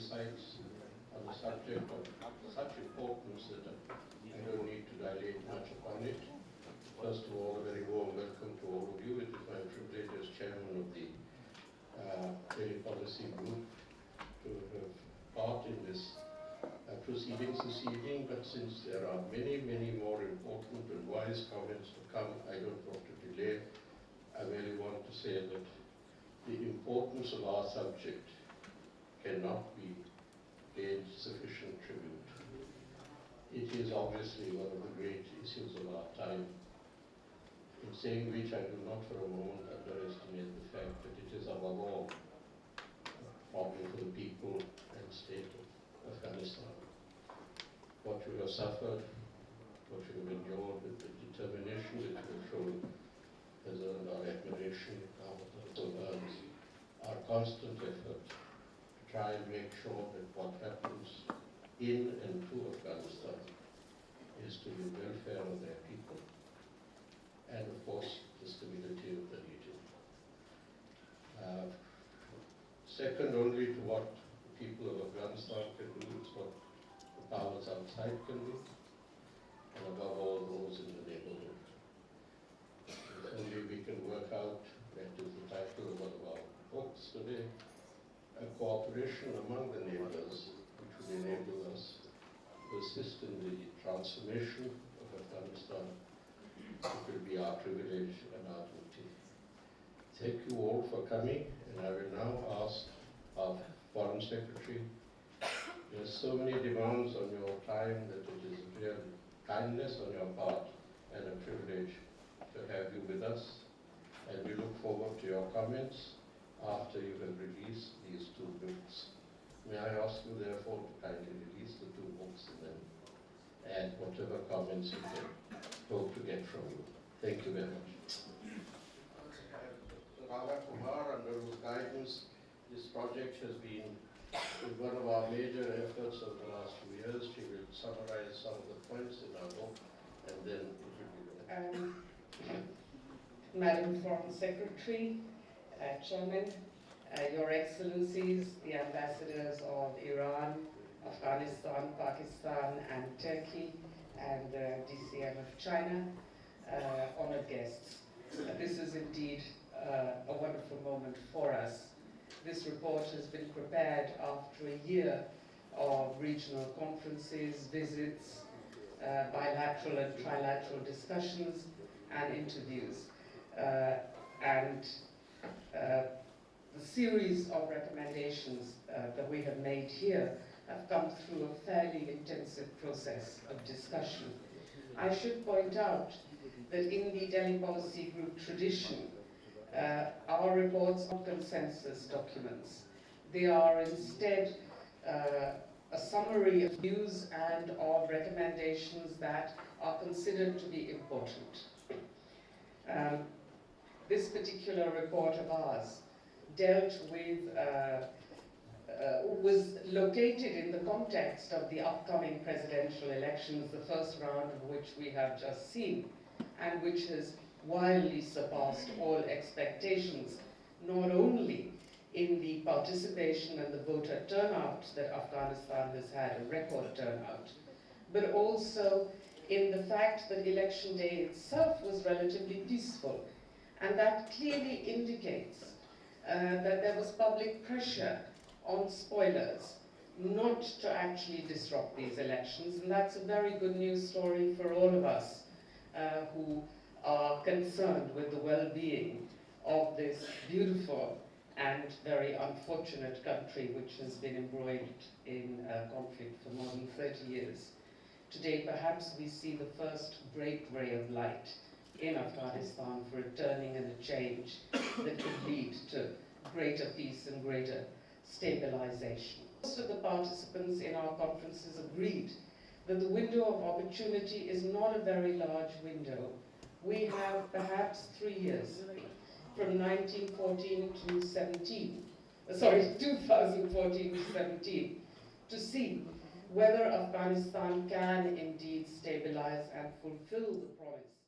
insights on the subject of such importance that I don't need to dilate much upon it. First of all, a very warm welcome to all of you. It is my privilege as chairman of the Delhi Policy Group to have part in this proceedings this evening, but since there are many, many more important and wise comments to come, I don't want to delay. I really want to say that the importance of our subject cannot be paid sufficient tribute. It is obviously one of the great issues of our time, in saying which I do not for a moment underestimate the fact that it is above all a problem for the people and state of Afghanistan. What you have suffered, what you have endured with the determination that you have shown has earned our admiration, now also earns our constant effort to try and make sure that what happens in and to Afghanistan is to the welfare of their people and, of course, the stability of the region. Second only to what the people of Afghanistan can do is what the powers outside can do, and above all those in the neighborhood. If only we can work out, that is the title of one of our books today, a cooperation among the neighbors which will enable us to assist in the transformation of Afghanistan. It will be our privilege and our duty. Thank you all for coming, and I will now ask our Foreign Secretary. There are so many demands on your time that it is a real kindness on your part and a privilege to have you with us. And we look forward to your comments after you have released these two books. May I ask you therefore to kindly release the two books and then add whatever comments you can hope to get from you. Thank you very much. Radha Kumar, under whose guidance this project has been one of our major efforts over the last few years. She will summarize some of the points in our book and then it will be Madam Foreign Secretary, Chairman, Your Excellencies, the Ambassadors of Iran, Afghanistan, Pakistan and Turkey, and DCM of China, honored guests. This is indeed a wonderful moment for us. This report has been prepared after a year of regional conferences, visits, bilateral and trilateral discussions and interviews. The series of recommendations that we have made here have come through a fairly intensive process of discussion. I should point out that in the Delhi Policy Group tradition, our reports are not consensus documents. They are instead a summary of views and of recommendations that are considered to be important. This particular report of ours dealt with, was located in the context of the upcoming presidential elections, the first round of which we have just seen, and which has wildly surpassed all expectations, not only in the participation and the voter turnout that Afghanistan has had, a record turnout, but also in the fact that election day itself was relatively peaceful. And that clearly indicates that there was public pressure on spoilers not to actually disrupt these elections. And that's a very good news story for all of us who are concerned with the well-being of this beautiful and very unfortunate country which has been embroiled in conflict for more than 30 years. Today, perhaps we see the first great ray of light in Afghanistan for a turning and a change that could lead to greater peace and greater stabilization. Most of the participants in our conferences agreed that the window of opportunity is not a very large window. We have perhaps 3 years, from 2014 to 17, to see whether Afghanistan can indeed stabilize and fulfill the promise